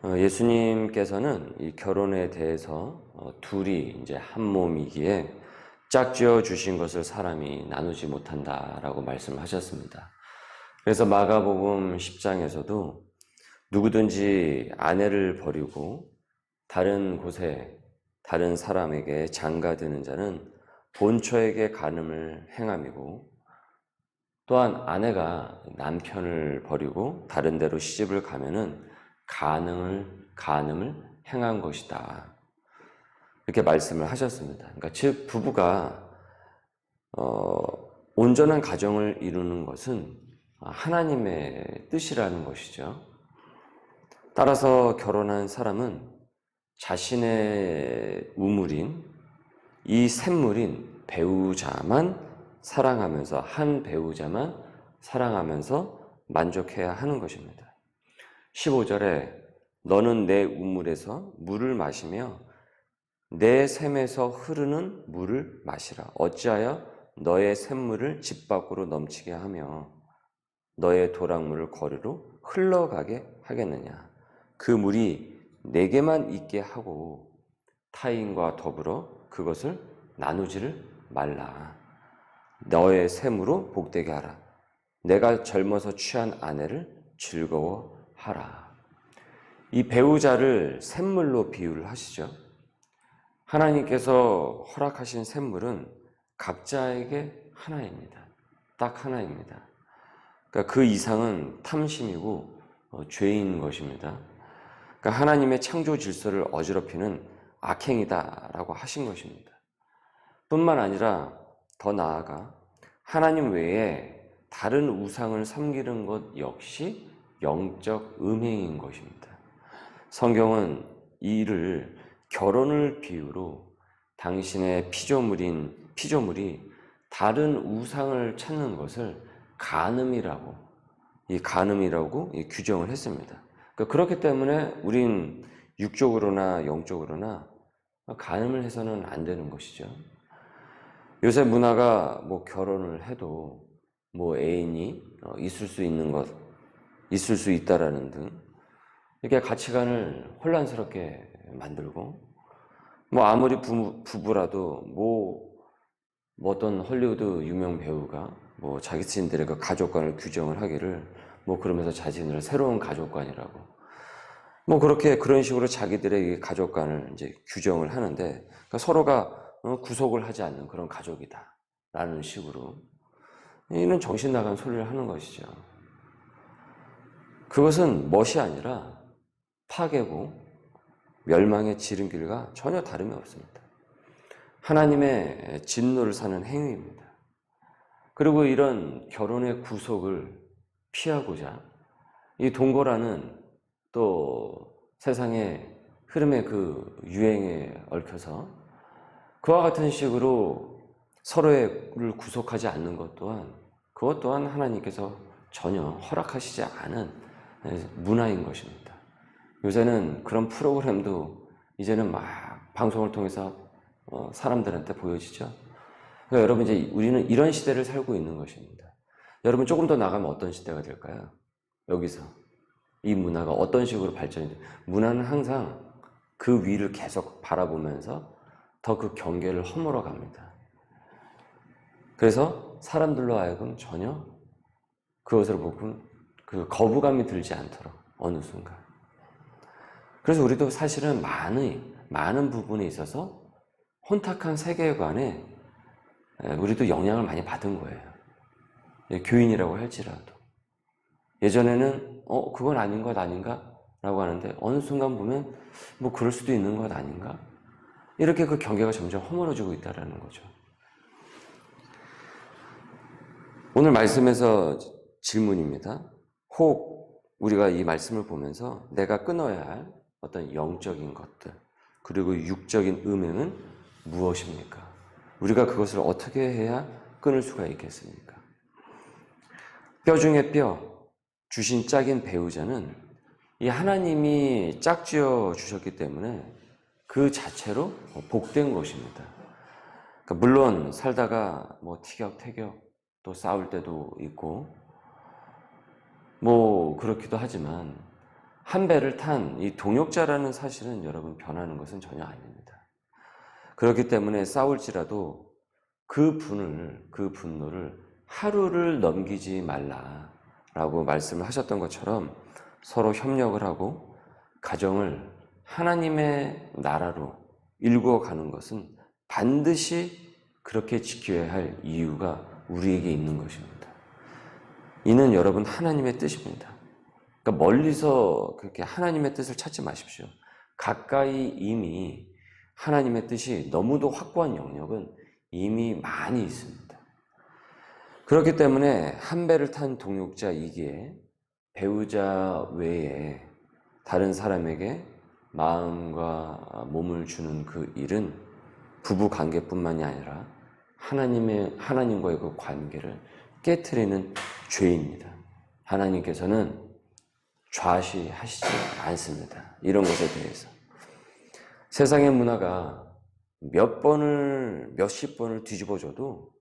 예수님께서는 이 결혼에 대해서 둘이 이제 한 몸이기에 짝지어 주신 것을 사람이 나누지 못한다라고 말씀하셨습니다. 그래서 마가복음 10장에서도 누구든지 아내를 버리고 다른 곳에 다른 사람에게 장가드는 자는 본처에게 간음을 행함이고, 또한 아내가 남편을 버리고 다른 데로 시집을 가면은 간음을 행한 것이다. 이렇게 말씀을 하셨습니다. 그러니까 즉 부부가 온전한 가정을 이루는 것은 하나님의 뜻이라는 것이죠. 따라서 결혼한 사람은 자신의 우물인 이 샘물인 배우자만 사랑하면서, 한 배우자만 사랑하면서 만족해야 하는 것입니다. 15절에 너는 내 우물에서 물을 마시며 내 샘에서 흐르는 물을 마시라. 어찌하여 너의 샘물을 집 밖으로 넘치게 하며 너의 도랑물을 거리로 흘러가게 하겠느냐. 그 물이 내게만 있게 하고 타인과 더불어 그것을 나누지를 말라. 너의 샘으로 복되게 하라. 내가 젊어서 취한 아내를 즐거워하라. 이 배우자를 샘물로 비유를 하시죠. 하나님께서 허락하신 샘물은 각자에게 하나입니다. 딱 하나입니다. 그러니까 그 이상은 탐심이고 죄인 것입니다. 그러니까 하나님의 창조 질서를 어지럽히는 악행이다라고 하신 것입니다. 뿐만 아니라 더 나아가 하나님 외에 다른 우상을 섬기는 것 역시 영적 음행인 것입니다. 성경은 이 일을 결혼을 비유로 당신의 피조물이 다른 우상을 찾는 것을 간음이라고 규정을 했습니다. 그렇기 때문에 우린 육적으로나 영적으로나 간음을 해서는 안 되는 것이죠. 요새 문화가 결혼을 해도 애인이 있을 수 있다라는 등 이렇게 가치관을 혼란스럽게 만들고, 아무리 부부라도 어떤 헐리우드 유명 배우가 자기 자신들의 그 가족관을 규정을 하기를 그러면서 자신을 새로운 가족관이라고 그런 식으로 자기들의 가족관을 이제 규정을 하는데, 그러니까 서로가 구속을 하지 않는 그런 가족이다라는 식으로 이는 정신 나간 소리를 하는 것이죠. 그것은 멋이 아니라 파괴고 멸망의 지름길과 전혀 다름이 없습니다. 하나님의 진노를 사는 행위입니다. 그리고 이런 결혼의 구속을 피하고자 이 동거라는 또 세상의 흐름의 그 유행에 얽혀서 그와 같은 식으로 서로를 구속하지 않는 그것 또한 하나님께서 전혀 허락하시지 않은 문화인 것입니다. 요새는 그런 프로그램도 이제는 막 방송을 통해서 사람들한테 보여지죠. 그러니까 여러분, 이제 우리는 이런 시대를 살고 있는 것입니다. 여러분, 조금 더 나가면 어떤 시대가 될까요? 여기서 이 문화가 어떤 식으로 발전이 돼요? 문화는 항상 그 위를 계속 바라보면서 더 그 경계를 허물어 갑니다. 그래서 사람들로 하여금 전혀 그것을 보고 그 거부감이 들지 않도록 어느 순간. 그래서 우리도 사실은 많은 부분에 있어서 혼탁한 세계관에 우리도 영향을 많이 받은 거예요. 교인이라고 할지라도. 예전에는 그건 아닌 것 아닌가? 라고 하는데 어느 순간 보면 그럴 수도 있는 것 아닌가? 이렇게 그 경계가 점점 허물어지고 있다는 거죠. 오늘 말씀에서 질문입니다. 혹 우리가 이 말씀을 보면서 내가 끊어야 할 어떤 영적인 것들, 그리고 육적인 음행은 무엇입니까? 우리가 그것을 어떻게 해야 끊을 수가 있겠습니까? 뼈 중에 뼈, 주신 짝인 배우자는 이 하나님이 짝지어 주셨기 때문에 그 자체로 복된 것입니다. 그러니까 물론 살다가 티격태격 또 싸울 때도 있고 그렇기도 하지만 한 배를 탄 이 동역자라는 사실은 여러분 변하는 것은 전혀 아닙니다. 그렇기 때문에 싸울지라도 그 분노를 하루를 넘기지 말라라고 말씀을 하셨던 것처럼 서로 협력을 하고 가정을 하나님의 나라로 일구어 가는 것은 반드시 그렇게 지켜야 할 이유가 우리에게 있는 것입니다. 이는 여러분 하나님의 뜻입니다. 그러니까 멀리서 그렇게 하나님의 뜻을 찾지 마십시오. 가까이 이미 하나님의 뜻이 너무도 확고한 영역은 이미 많이 있습니다. 그렇기 때문에 한 배를 탄 동역자이기에 배우자 외에 다른 사람에게 마음과 몸을 주는 그 일은 부부 관계뿐만이 아니라 하나님과의 그 관계를 깨트리는 죄입니다. 하나님께서는 좌시하시지 않습니다. 이런 것에 대해서. 세상의 문화가 몇십 번을 뒤집어줘도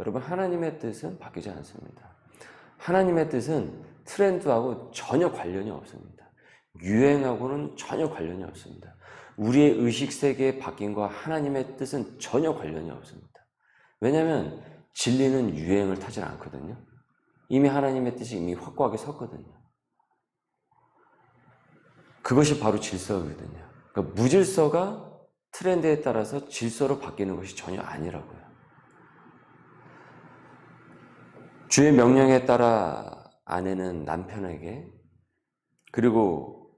여러분 하나님의 뜻은 바뀌지 않습니다. 하나님의 뜻은 트렌드하고 전혀 관련이 없습니다. 유행하고는 전혀 관련이 없습니다. 우리의 의식세계의 바뀜과 하나님의 뜻은 전혀 관련이 없습니다. 왜냐하면 진리는 유행을 타지 않거든요. 이미 하나님의 뜻이 이미 확고하게 섰거든요. 그것이 바로 질서거든요. 그러니까 무질서가 트렌드에 따라서 질서로 바뀌는 것이 전혀 아니라고요. 주의 명령에 따라 아내는 남편에게, 그리고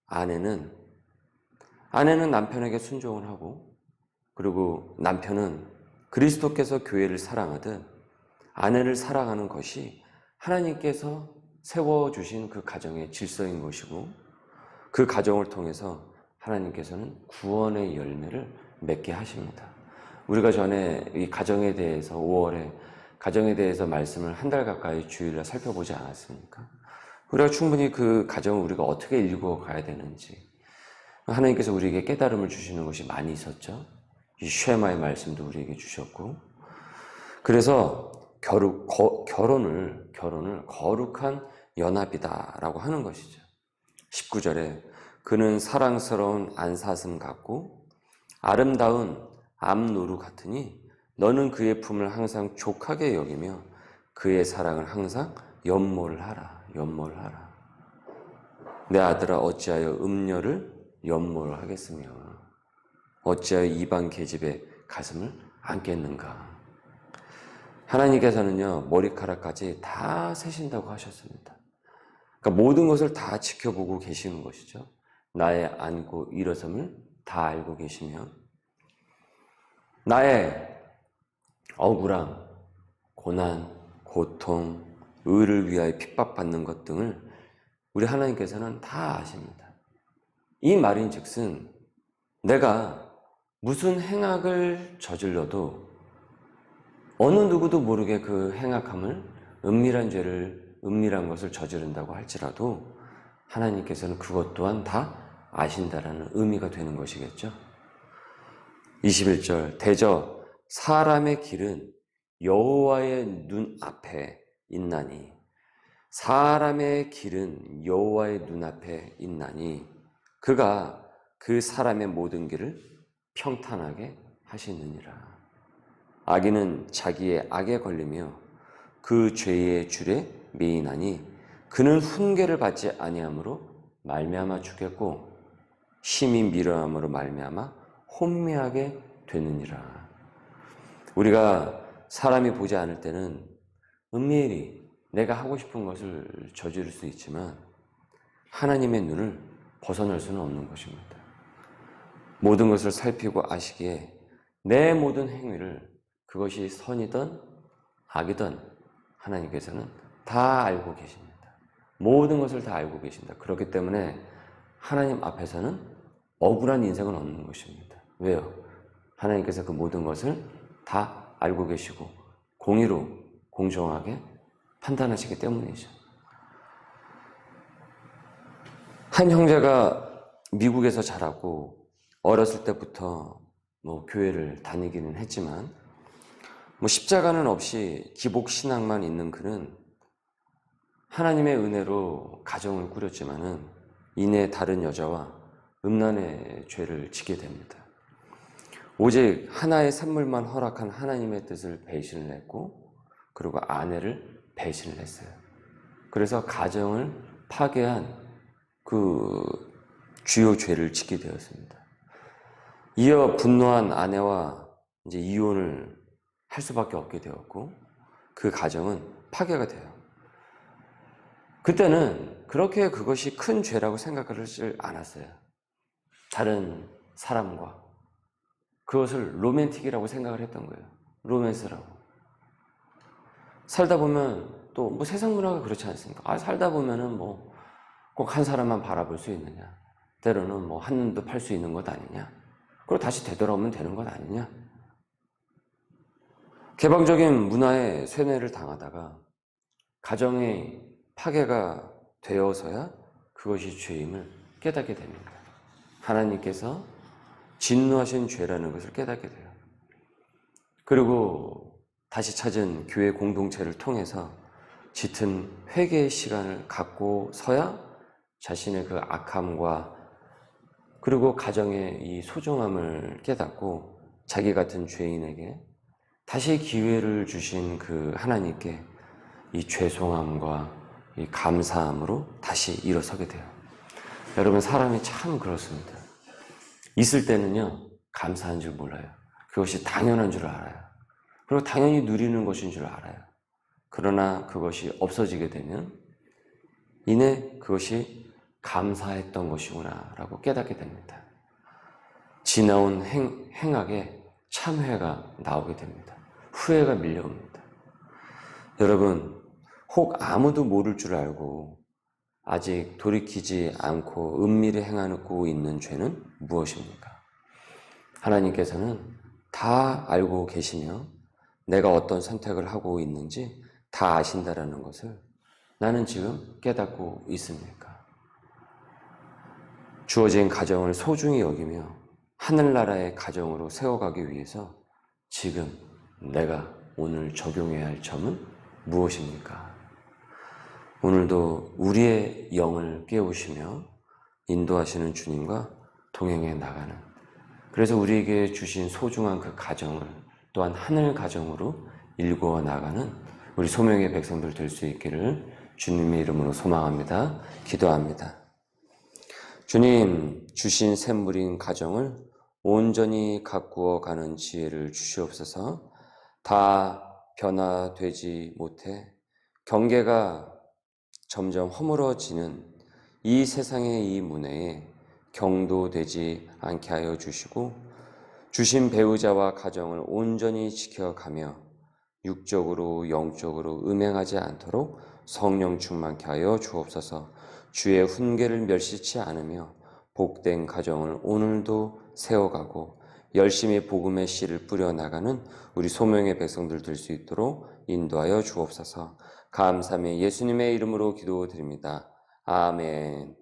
아내는 남편에게 순종을 하고, 그리고 남편은 그리스도께서 교회를 사랑하듯 아내를 사랑하는 것이 하나님께서 세워주신 그 가정의 질서인 것이고, 그 가정을 통해서 하나님께서는 구원의 열매를 맺게 하십니다. 우리가 전에 이 가정에 대해서 5월에 가정에 대해서 말씀을 한 달 가까이 주일날 살펴보지 않았습니까? 우리가 충분히 그 가정을 우리가 어떻게 일구어 가야 되는지 하나님께서 우리에게 깨달음을 주시는 것이 많이 있었죠. 이 쉐마의 말씀도 우리에게 주셨고, 그래서 결혼을 거룩한 연합이다라고 하는 것이죠. 19절에 그는 사랑스러운 안사슴 같고 아름다운 암노루 같으니 너는 그의 품을 항상 족하게 여기며 그의 사랑을 항상 연모하라. 내 아들아 어찌하여 음녀를 연모하겠으며 어찌하여 이방 계집의 가슴을 안겠는가. 하나님께서는요 머리카락까지 다 세신다고 하셨습니다. 그러니까 모든 것을 다 지켜보고 계시는 것이죠. 나의 앉고 일어섬을 다 알고 계시며 나의 억울함, 고난, 고통, 의를 위하여 핍박받는 것 등을 우리 하나님께서는 다 아십니다. 이 말인즉슨 내가 무슨 행악을 저질러도 어느 누구도 모르게 그 행악함을 은밀한 것을 저지른다고 할지라도 하나님께서는 그것 또한 다 아신다라는 의미가 되는 것이겠죠. 21절 대저 사람의 길은 여호와의 눈앞에 있나니 사람의 길은 여호와의 눈앞에 있나니 그가 그 사람의 모든 길을 평탄하게 하시느니라. 악인은 자기의 악에 걸리며 그 죄의 줄에 매이나니 그는 훈계를 받지 아니함으로 말미암아 죽겠고 심히 미련함으로 말미암아 혼미하게 되느니라. 우리가 사람이 보지 않을 때는 은밀히 내가 하고 싶은 것을 저지를 수 있지만 하나님의 눈을 벗어날 수는 없는 것입니다. 모든 것을 살피고 아시기에 내 모든 행위를 그것이 선이든 악이든 하나님께서는 다 알고 계십니다. 모든 것을 다 알고 계신다. 그렇기 때문에 하나님 앞에서는 억울한 인생은 없는 것입니다. 왜요? 하나님께서 그 모든 것을 다 알고 계시고 공의로 공정하게 판단하시기 때문이죠. 한 형제가 미국에서 자라고 어렸을 때부터 교회를 다니기는 했지만 십자가는 없이 기복신앙만 있는 그는 하나님의 은혜로 가정을 꾸렸지만은 이내 다른 여자와 음란의 죄를 지게 됩니다. 오직 하나의 산물만 허락한 하나님의 뜻을 배신을 했고, 그리고 아내를 배신을 했어요. 그래서 가정을 파괴한 그 주요 죄를 짓게 되었습니다. 이어 분노한 아내와 이제 이혼을 할 수밖에 없게 되었고, 그 가정은 파괴가 돼요. 그때는 그렇게 그것이 큰 죄라고 생각하지 않았어요. 다른 사람과 그것을 로맨틱이라고 생각을 했던 거예요. 로맨스라고. 살다 보면 또 뭐 세상 문화가 그렇지 않습니까? 살다 보면은 뭐 꼭 한 사람만 바라볼 수 있느냐? 때로는 뭐 한눈도 팔 수 있는 것 아니냐? 그리고 다시 되돌아오면 되는 것 아니냐? 개방적인 문화에 쇠뇌를 당하다가 가정의 파괴가 되어서야 그것이 죄임을 깨닫게 됩니다. 하나님께서 진노하신 죄라는 것을 깨닫게 돼요. 그리고 다시 찾은 교회 공동체를 통해서 짙은 회개의 시간을 갖고서야 자신의 그 악함과 그리고 가정의 이 소중함을 깨닫고 자기 같은 죄인에게 다시 기회를 주신 그 하나님께 이 죄송함과 이 감사함으로 다시 일어서게 돼요. 여러분, 사람이 참 그렇습니다. 있을 때는요, 감사한 줄 몰라요. 그것이 당연한 줄 알아요. 그리고 당연히 누리는 것인 줄 알아요. 그러나 그것이 없어지게 되면 이내 그것이 감사했던 것이구나 라고 깨닫게 됩니다. 지나온 행악에 참회가 나오게 됩니다. 후회가 밀려옵니다. 여러분, 혹 아무도 모를 줄 알고 아직 돌이키지 않고 은밀히 행하고 있는 죄는 무엇입니까? 하나님께서는 다 알고 계시며 내가 어떤 선택을 하고 있는지 다 아신다라는 것을 나는 지금 깨닫고 있습니까? 주어진 가정을 소중히 여기며 하늘나라의 가정으로 세워가기 위해서 지금 내가 오늘 적용해야 할 점은 무엇입니까? 오늘도 우리의 영을 깨우시며 인도하시는 주님과 동행해 나가는, 그래서 우리에게 주신 소중한 그 가정을 또한 하늘 가정으로 일구어 나가는 우리 소명의 백성들 될 수 있기를 주님의 이름으로 소망합니다. 기도합니다. 주님, 주신 샘물인 가정을 온전히 가꾸어 가는 지혜를 주시옵소서. 다 변화되지 못해 경계가 점점 허물어지는 이 세상의 이 문화에 경도되지 않게 하여 주시고, 주신 배우자와 가정을 온전히 지켜가며 육적으로 영적으로 음행하지 않도록 성령 충만케 하여 주옵소서. 주의 훈계를 멸시치 않으며 복된 가정을 오늘도 세워가고 열심히 복음의 씨를 뿌려나가는 우리 소명의 백성들 될 수 있도록 인도하여 주옵소서. 감사하며 예수님의 이름으로 기도드립니다. 아멘.